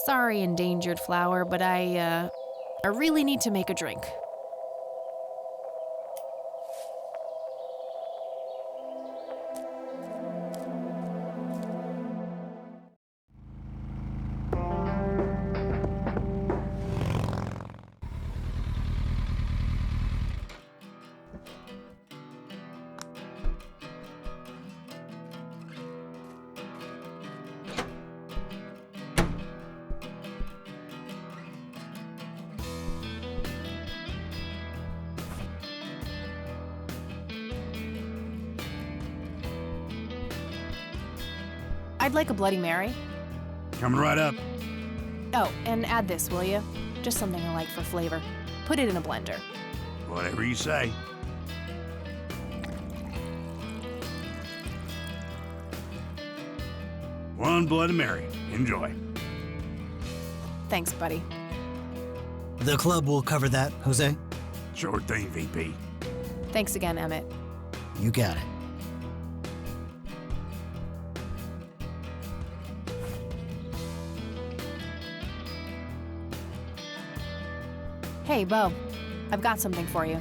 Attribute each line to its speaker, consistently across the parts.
Speaker 1: Sorry, endangered flower, but I really need to make a drink. I'd like a Bloody Mary.
Speaker 2: Coming right up.
Speaker 1: Oh, and add this, will you? Just something I like for flavor. Put it in a blender.
Speaker 2: Whatever you say. One Bloody Mary. Enjoy.
Speaker 1: Thanks, buddy.
Speaker 3: The club will cover that, Jose.
Speaker 2: Sure thing, VP.
Speaker 1: Thanks again, Emmett.
Speaker 3: You got it.
Speaker 1: Hey, Bo. I've got something for you.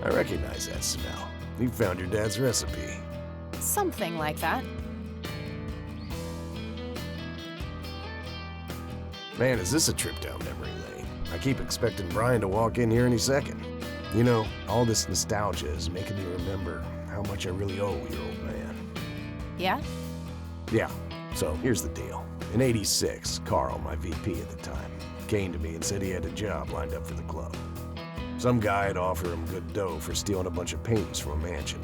Speaker 4: I recognize that smell. You found your dad's recipe.
Speaker 1: Something like that.
Speaker 4: Man, is this a trip down memory lane. I keep expecting Brian to walk in here any second. You know, all this nostalgia is making me remember how much I really owe your old man.
Speaker 1: Yeah?
Speaker 4: Yeah, so here's the deal. In '86, Carl, my VP at the time, came to me and said he had a job lined up for the club. Some guy had offered him good dough for stealing a bunch of paintings from a mansion.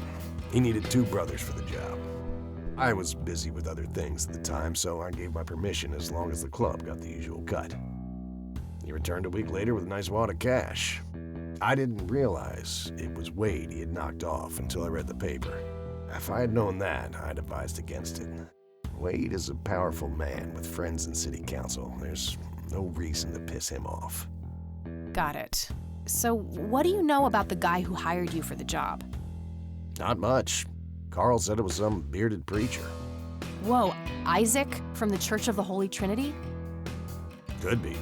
Speaker 4: He needed 2 brothers for the job. I was busy with other things at the time, so I gave my permission as long as the club got the usual cut. He returned a week later with a nice wad of cash. I didn't realize it was Wade he had knocked off until I read the paper. If I had known that, I'd advised against it. Wade is a powerful man with friends in city council. There's no reason to piss him off.
Speaker 1: Got it. So, what do you know about the guy who hired you for the job?
Speaker 4: Not much. Carl said it was some bearded preacher.
Speaker 1: Whoa, Isaac from the Church of the Holy Trinity?
Speaker 4: Could be.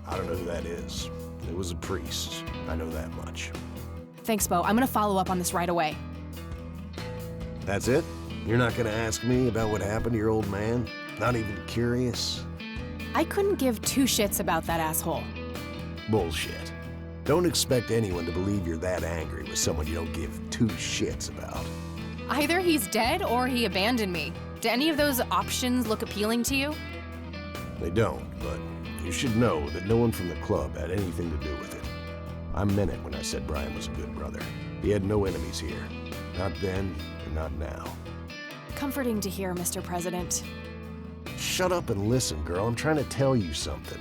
Speaker 4: I don't know who that is. It was a priest. I know that much.
Speaker 1: Thanks, Bo. I'm gonna follow up on this right away.
Speaker 4: That's it? You're not gonna ask me about what happened to your old man? Not even curious?
Speaker 1: I couldn't give 2 shits about that asshole.
Speaker 4: Bullshit. Don't expect anyone to believe you're that angry with someone you don't give 2 shits about.
Speaker 1: Either he's dead or he abandoned me. Do any of those options look appealing to you?
Speaker 4: They don't, but you should know that no one from the club had anything to do with it. I meant it when I said Brian was a good brother. He had no enemies here. Not then, and not now.
Speaker 1: Comforting to hear, Mr. President.
Speaker 4: Shut up and listen, girl. I'm trying to tell you something.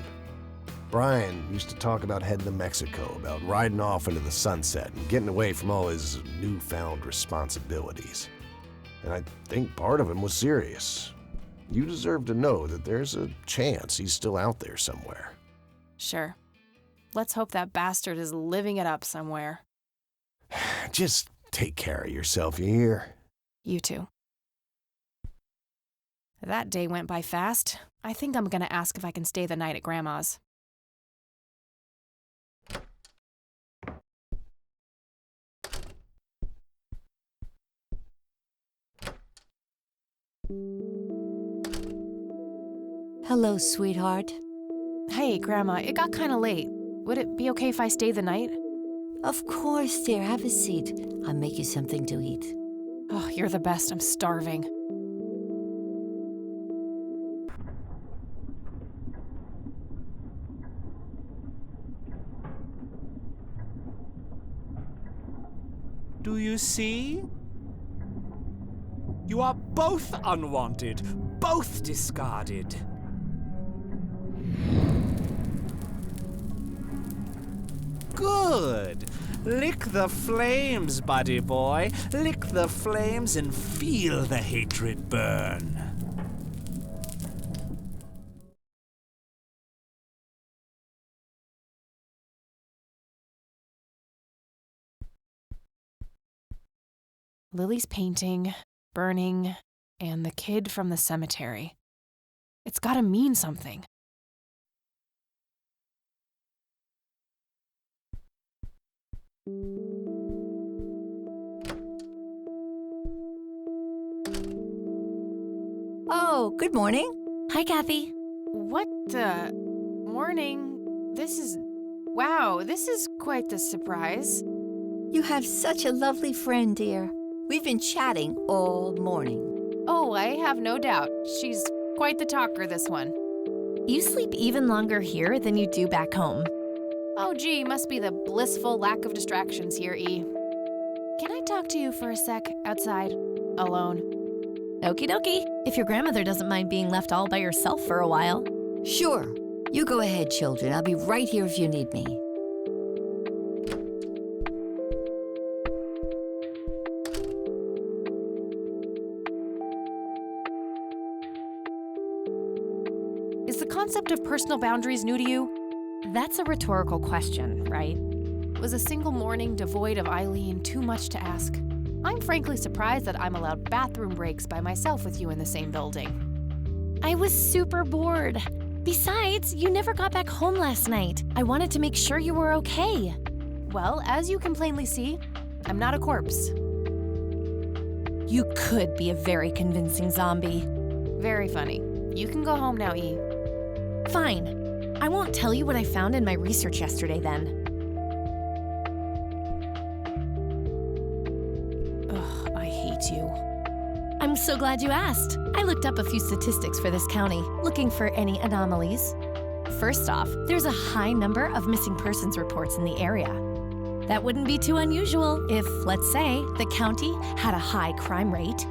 Speaker 4: Brian used to talk about heading to Mexico, about riding off into the sunset and getting away from all his newfound responsibilities. And I think part of him was serious. You deserve to know that there's a chance he's still out there somewhere.
Speaker 1: Sure. Let's hope that bastard is living it up somewhere.
Speaker 4: Just take care of yourself, you hear?
Speaker 1: You too. That day went by fast. I think I'm gonna ask if I can stay the night at Grandma's.
Speaker 5: Hello, sweetheart.
Speaker 1: Hey, Grandma, it got kinda late. Would it be okay if I stay the night?
Speaker 5: Of course, dear. Have a seat. I'll make you something to eat.
Speaker 1: Oh, you're the best. I'm starving.
Speaker 6: Do you see? You are both unwanted, both discarded. Good. Lick the flames, buddy boy. Lick the flames and feel the hatred burn.
Speaker 1: Lily's painting, burning, and the kid from the cemetery. It's gotta mean something.
Speaker 5: Oh, good morning.
Speaker 7: Hi, Kathy.
Speaker 1: What the? Morning. Wow, this is quite the surprise.
Speaker 5: You have such a lovely friend, dear. We've been chatting all morning.
Speaker 1: Oh, I have no doubt. She's quite the talker, this one.
Speaker 7: You sleep even longer here than you do back home.
Speaker 1: Oh, gee, must be the blissful lack of distractions here, E. Can I talk to you for a sec outside? Alone?
Speaker 7: Okie dokie. If your grandmother doesn't mind being left all by yourself for a while.
Speaker 5: Sure. You go ahead, children. I'll be right here if you need me.
Speaker 1: Is the concept of personal boundaries new to you?
Speaker 7: That's a rhetorical question, right?
Speaker 1: Was a single morning devoid of Eileen too much to ask? I'm frankly surprised that I'm allowed bathroom breaks by myself with you in the same building.
Speaker 7: I was super bored. Besides, you never got back home last night. I wanted to make sure you were okay.
Speaker 1: Well, as you can plainly see, I'm not a corpse.
Speaker 7: You could be a very convincing zombie.
Speaker 1: Very funny. You can go home now, E.
Speaker 7: Fine. I won't tell you what I found in my research yesterday then.
Speaker 1: Ugh, I hate you.
Speaker 7: I'm so glad you asked. I looked up a few statistics for this county, looking for any anomalies. First off, there's a high number of missing persons reports in the area. That wouldn't be too unusual if, let's say, the county had a high crime rate.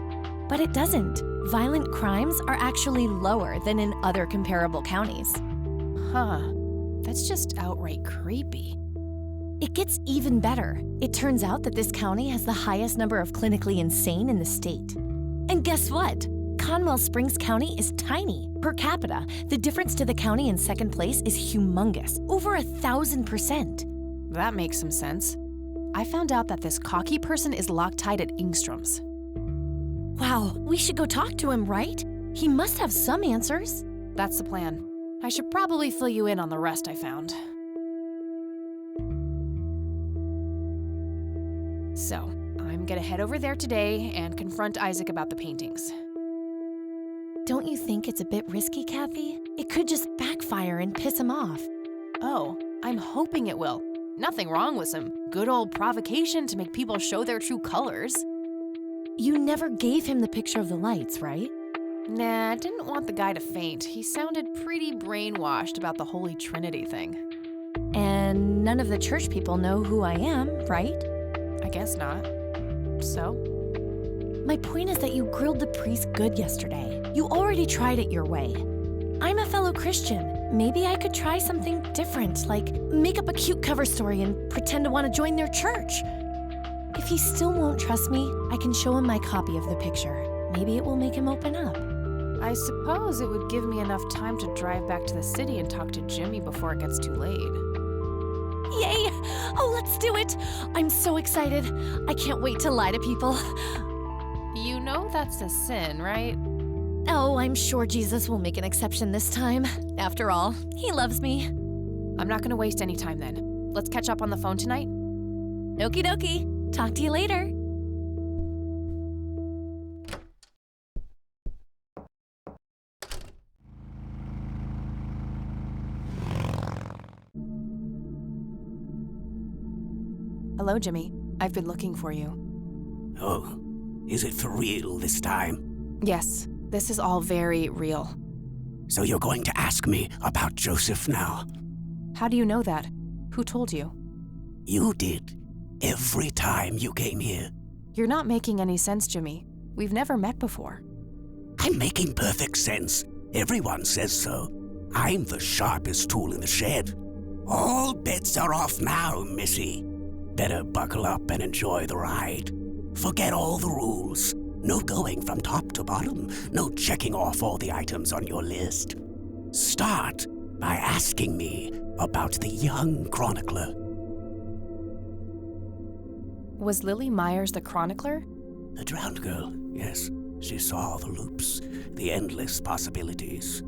Speaker 7: But it doesn't. Violent crimes are actually lower than in other comparable counties.
Speaker 1: Huh. That's just outright creepy.
Speaker 7: It gets even better. It turns out that this county has the highest number of clinically insane in the state. And guess what? Conwell Springs County is tiny. Per capita, the difference to the county in second place is humongous, over 1,000%.
Speaker 1: That makes some sense. I found out that this cocky person is Loctite at Ingstrom's.
Speaker 7: Wow, we should go talk to him, right? He must have some answers.
Speaker 1: That's the plan. I should probably fill you in on the rest I found. So, I'm gonna head over there today and confront Isaac about the paintings.
Speaker 7: Don't you think it's a bit risky, Kathy? It could just backfire and piss him off.
Speaker 1: Oh, I'm hoping it will. Nothing wrong with some good old provocation to make people show their true colors.
Speaker 7: You never gave him the picture of the lights, right?
Speaker 1: Nah, I didn't want the guy to faint. He sounded pretty brainwashed about the Holy Trinity thing.
Speaker 7: And none of the church people know who I am, right?
Speaker 1: I guess not. So?
Speaker 7: My point is that you grilled the priest good yesterday. You already tried it your way. I'm a fellow Christian. Maybe I could try something different, like make up a cute cover story and pretend to want to join their church. If he still won't trust me, I can show him my copy of the picture. Maybe it will make him open up.
Speaker 1: I suppose it would give me enough time to drive back to the city and talk to Jimmy before it gets too late.
Speaker 7: Yay! Oh, let's do it! I'm so excited. I can't wait to lie to people.
Speaker 1: You know that's a sin, right?
Speaker 7: Oh, I'm sure Jesus will make an exception this time. After all, he loves me.
Speaker 1: I'm not gonna waste any time then. Let's catch up on the phone tonight.
Speaker 7: Okie dokie. Talk to you later.
Speaker 1: Hello, Jimmy. I've been looking for you.
Speaker 8: Oh, is it for real this time?
Speaker 1: Yes, this is all very real.
Speaker 8: So you're going to ask me about Joseph now?
Speaker 1: How do you know that? Who told you?
Speaker 8: You did. Every time you came here.
Speaker 1: You're not making any sense, Jimmy. We've never met before.
Speaker 8: I'm making perfect sense. Everyone says so. I'm the sharpest tool in the shed. All bets are off now, Missy. Better buckle up and enjoy the ride. Forget all the rules. No going from top to bottom. No checking off all the items on your list. Start by asking me about the young chronicler.
Speaker 1: Was Lily Myers the chronicler?
Speaker 8: The drowned girl, yes. She saw the loops, the endless possibilities.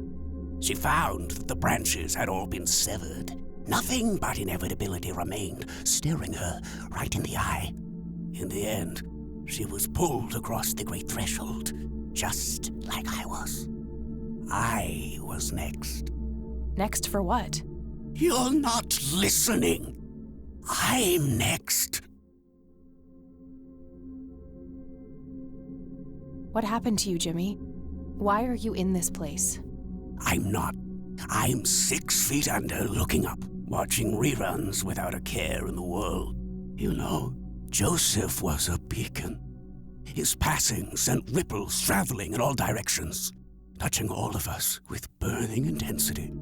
Speaker 8: She found that the branches had all been severed, Nothing but inevitability remained, staring her right in the eye. In the end, she was pulled across the great threshold, just like I was. I was next.
Speaker 1: Next for what?
Speaker 8: You're not listening. I'm next.
Speaker 1: What happened to you, Jimmy? Why are you in this place?
Speaker 8: I'm not. I'm 6 feet under, looking up, watching reruns without a care in the world. You know, Joseph was a beacon. His passing sent ripples traveling in all directions, touching all of us with burning intensity.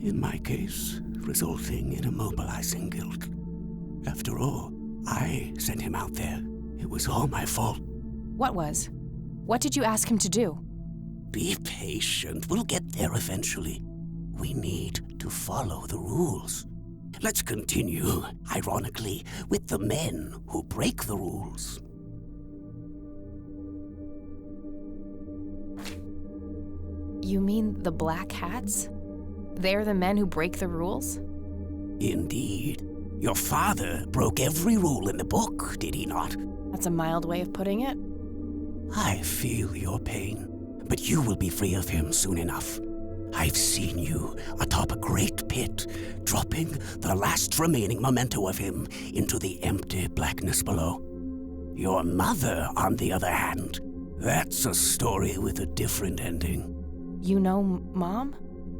Speaker 8: In my case, resulting in immobilizing guilt. After all, I sent him out there. It was all my fault.
Speaker 1: What was? What did you ask him to do?
Speaker 8: Be patient. We'll get there eventually. We need to follow the rules. Let's continue, ironically, with the men who break the rules.
Speaker 1: You mean the black hats? They're the men who break the rules?
Speaker 8: Indeed. Your father broke every rule in the book, did he not?
Speaker 1: That's a mild way of putting it.
Speaker 8: I feel your pain, but you will be free of him soon enough. I've seen you atop a great pit, dropping the last remaining memento of him into the empty blackness below. Your mother, on the other hand, that's a story with a different ending.
Speaker 1: You know Mom?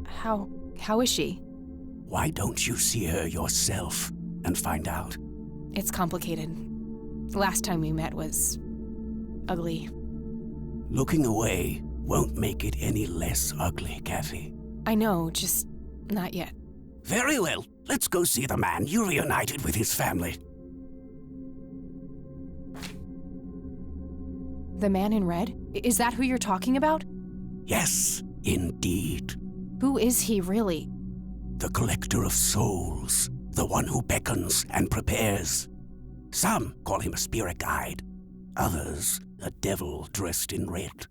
Speaker 1: How is she?
Speaker 8: Why don't you see her yourself and find out?
Speaker 1: It's complicated. Last time we met was ugly.
Speaker 8: Looking away won't make it any less ugly, Kathy.
Speaker 1: I know, just not yet.
Speaker 8: Very well. Let's go see the man you reunited with his family.
Speaker 1: The man in red? Is that who you're talking about?
Speaker 8: Yes, indeed.
Speaker 1: Who is he, really?
Speaker 8: The collector of souls. The one who beckons and prepares. Some call him a spirit guide. Others, a devil dressed in red.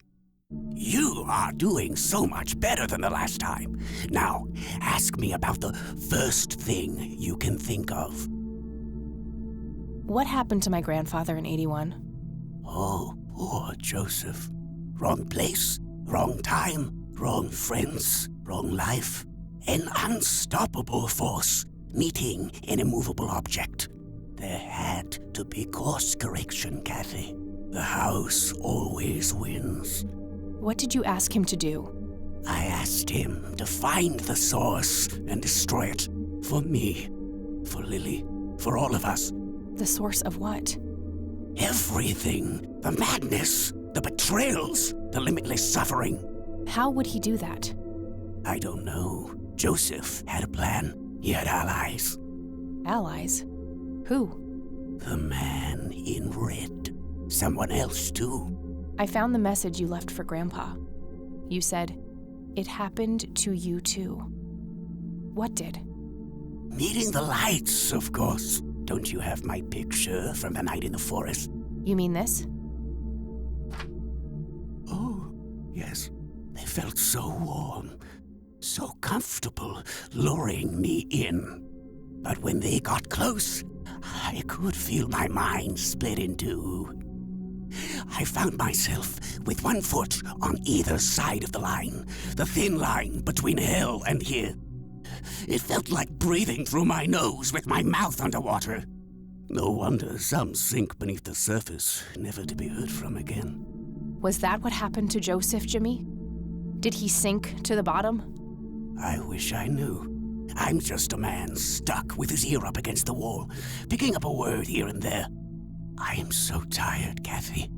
Speaker 8: You are doing so much better than the last time. Now, ask me about the first thing you can think of.
Speaker 1: What happened to my grandfather in 81?
Speaker 8: Oh, poor Joseph. Wrong place, wrong time, wrong friends, wrong life. An unstoppable force meeting an immovable object. There had to be course correction, Kathy. The house always wins.
Speaker 1: What did you ask him to do?
Speaker 8: I asked him to find the source and destroy it. For me, for Lily, for all of us.
Speaker 1: The source of what?
Speaker 8: Everything. The madness, the betrayals, the limitless suffering.
Speaker 1: How would he do that?
Speaker 8: I don't know. Joseph had a plan. He had allies.
Speaker 1: Allies? Who?
Speaker 8: The man in red. Someone else, too.
Speaker 1: I found the message you left for Grandpa. You said, "It happened to you too." What did?
Speaker 8: Meeting the lights, of course. Don't you have my picture from the night in the forest?
Speaker 1: You mean this?
Speaker 8: Oh, yes. They felt so warm, so comfortable, luring me in. But when they got close, I could feel my mind split in two. I found myself with one foot on either side of the line, the thin line between hell and here. It felt like breathing through my nose with my mouth underwater. No wonder some sink beneath the surface, never to be heard from again.
Speaker 1: Was that what happened to Joseph, Jimmy? Did he sink to the bottom?
Speaker 8: I wish I knew. I'm just a man stuck with his ear up against the wall, picking up a word here and there. I am so tired, Kathy.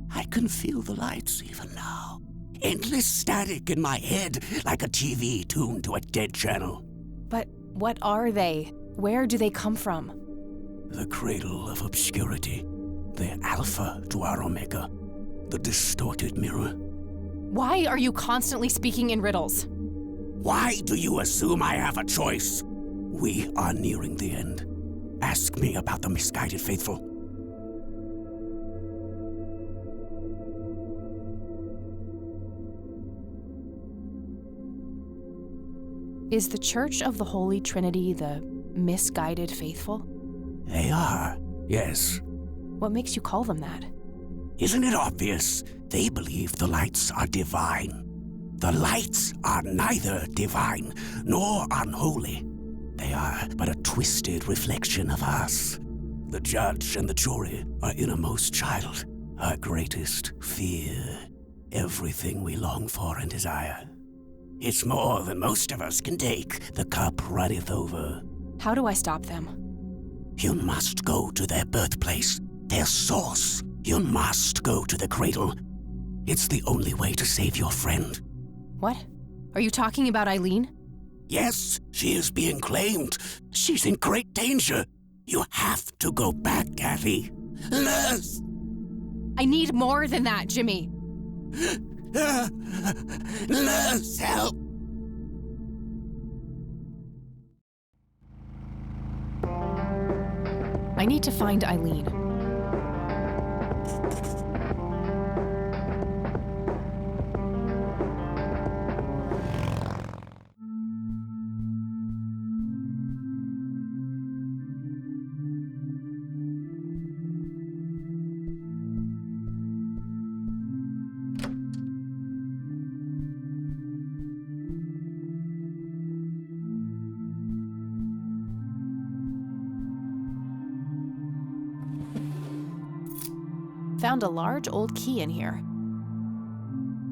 Speaker 8: I can feel the lights even now. Endless static in my head, like a TV tuned to a dead channel.
Speaker 1: But what are they? Where do they come from?
Speaker 8: The cradle of obscurity. The alpha to our omega. The distorted mirror.
Speaker 1: Why are you constantly speaking in riddles?
Speaker 8: Why do you assume I have a choice? We are nearing the end. Ask me about the misguided faithful.
Speaker 1: Is the Church of the Holy Trinity the misguided faithful?
Speaker 8: They are, yes.
Speaker 1: What makes you call them that?
Speaker 8: Isn't it obvious? They believe the lights are divine. The lights are neither divine nor unholy. They are but a twisted reflection of us. The judge and the jury, our innermost child, our greatest fear, everything we long for and desire. It's more than most of us can take. The cup runneth over.
Speaker 1: How do I stop them?
Speaker 8: You must go to their birthplace, their source. You must go to the cradle. It's the only way to save your friend.
Speaker 1: What? Are you talking about Eileen?
Speaker 8: Yes, she is being claimed. She's in great danger. You have to go back, Kathy. Nurse!
Speaker 1: I need more than that, Jimmy.
Speaker 8: Nurse, help!
Speaker 1: I need to find Eileen. Found a large old key in here.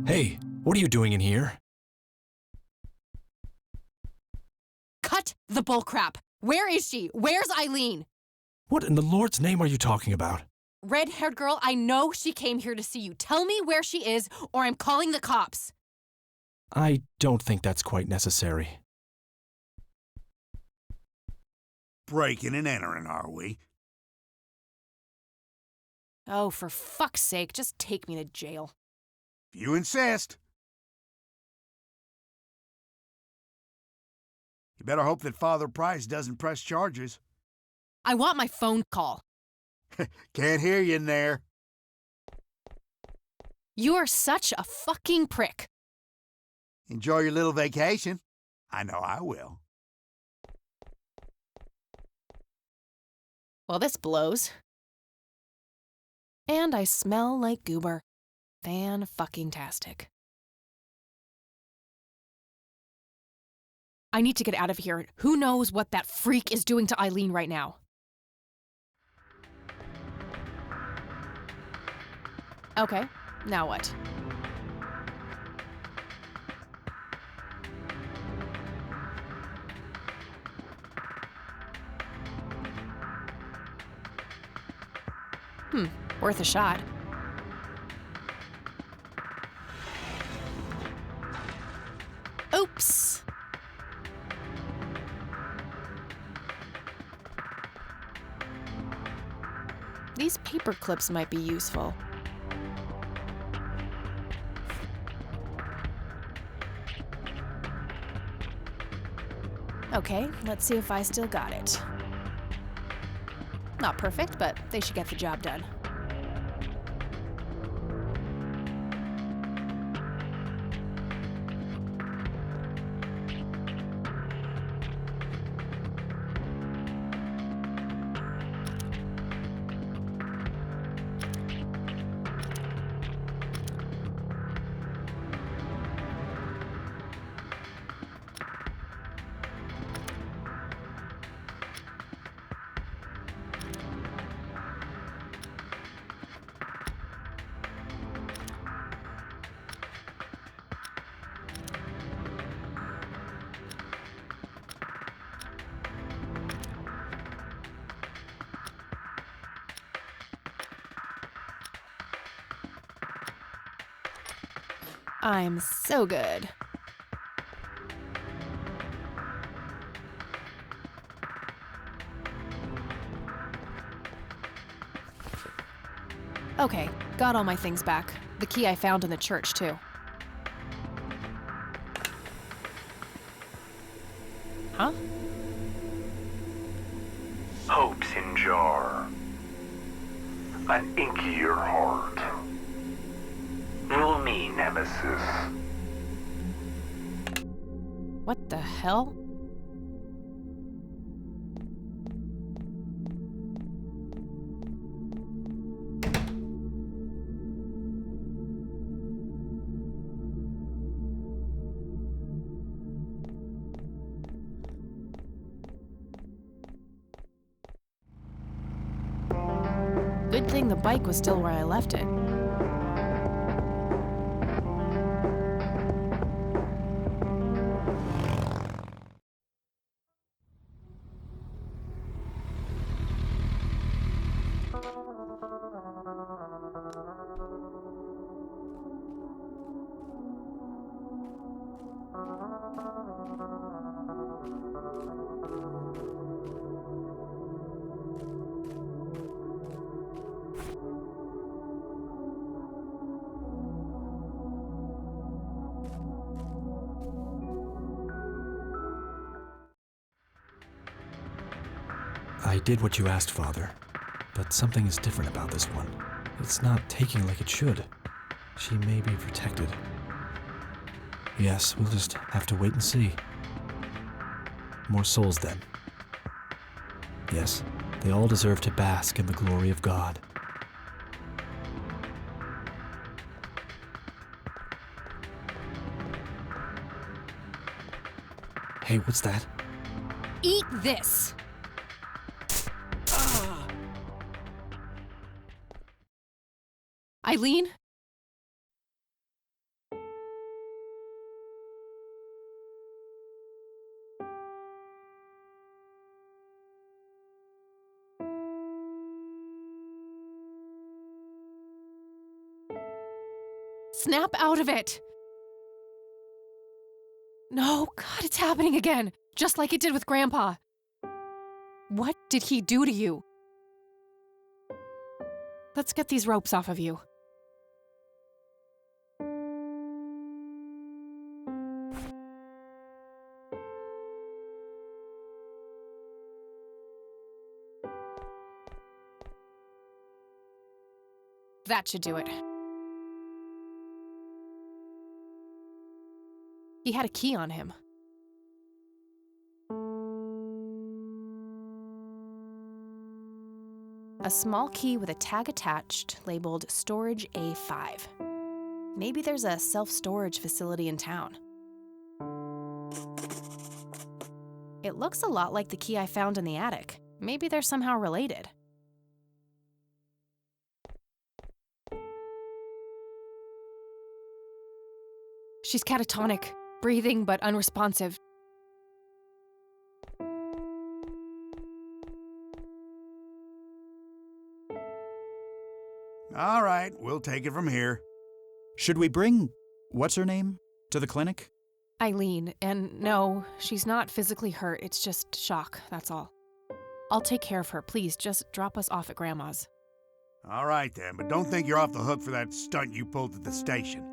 Speaker 9: Hey, what are you doing in here?
Speaker 1: Cut the bullcrap! Where is she? Where's Eileen?
Speaker 9: What in the Lord's name are you talking about?
Speaker 1: Red-haired girl, I know she came here to see you. Tell me where she is, or I'm calling the cops.
Speaker 9: I don't think that's quite necessary.
Speaker 2: Breaking and entering, are we?
Speaker 1: Oh, for fuck's sake, just take me to jail.
Speaker 2: If you insist. You better hope that Father Price doesn't press charges.
Speaker 1: I want my phone call.
Speaker 2: Can't hear you in there.
Speaker 1: You are such a fucking prick.
Speaker 2: Enjoy your little vacation. I know I will.
Speaker 1: Well, this blows. And I smell like goober. Fan-fucking-tastic. I need to get out of here. Who knows what that freak is doing to Eileen right now? Okay, now what? Worth a shot. Oops. These paper clips might be useful. Okay, let's see if I still got it. Not perfect, but they should get the job done. I'm so good. Okay, got all my things back. The key I found in the church, too. Huh?
Speaker 10: Hopes in jar. An inkier heart. Rule me, Nemesis.
Speaker 1: What the hell? Good thing the bike was still where I left it.
Speaker 9: I did what you asked, Father, but something is different about this one. It's not taking like it should. She may be protected. Yes, we'll just have to wait and see. More souls, then. Yes, they all deserve to bask in the glory of God. Hey, what's that?
Speaker 1: Eat this! Eileen? Snap out of it! No, God, it's happening again, just like it did with Grandpa. What did he do to you? Let's get these ropes off of you. That should do it. He had a key on him. A small key with a tag attached labeled Storage A5. Maybe there's a self-storage facility in town. It looks a lot like the key I found in the attic. Maybe they're somehow related. She's catatonic, breathing but unresponsive.
Speaker 2: All right, we'll take it from here.
Speaker 11: Should we bring what's-her-name to the clinic?
Speaker 1: Eileen, and no, she's not physically hurt, it's just shock, that's all. I'll take care of her, please, just drop us off at Grandma's.
Speaker 2: All right then, but don't think you're off the hook for that stunt you pulled at the station.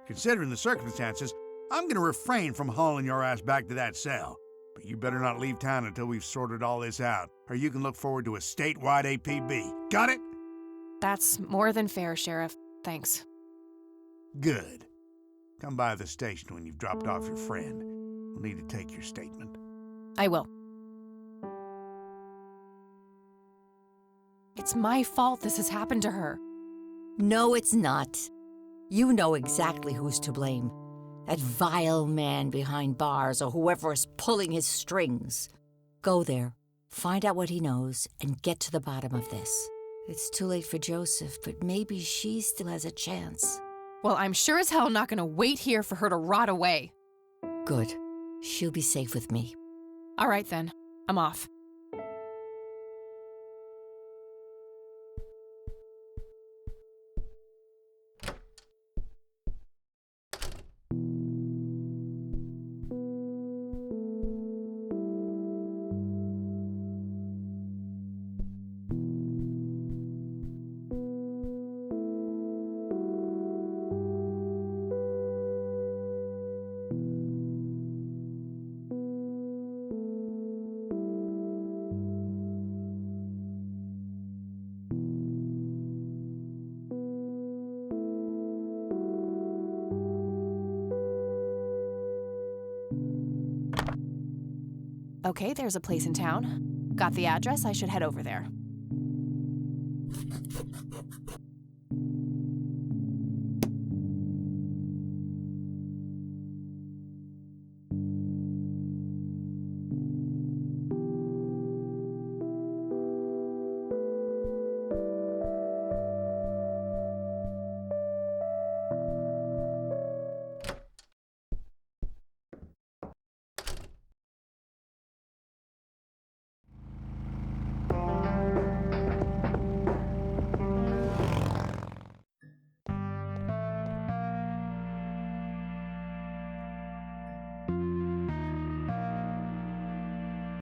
Speaker 2: Considering the circumstances, I'm gonna refrain from hauling your ass back to that cell. But you better not leave town until we've sorted all this out, or you can look forward to a statewide APB. Got it?
Speaker 1: That's more than fair, Sheriff. Thanks.
Speaker 2: Good. Come by the station when you've dropped off your friend. We'll need to take your statement.
Speaker 1: I will. It's my fault this has happened to her.
Speaker 5: No, it's not. You know exactly who's to blame. That vile man behind bars or whoever is pulling his strings. Go there, find out what he knows, and get to the bottom of this. It's too late for Joseph, but maybe she still has a chance.
Speaker 1: Well, I'm sure as hell not gonna wait here for her to rot away.
Speaker 5: Good. She'll be safe with me.
Speaker 1: All right then, I'm off. Okay, there's a place in town. Got the address, I should head over there.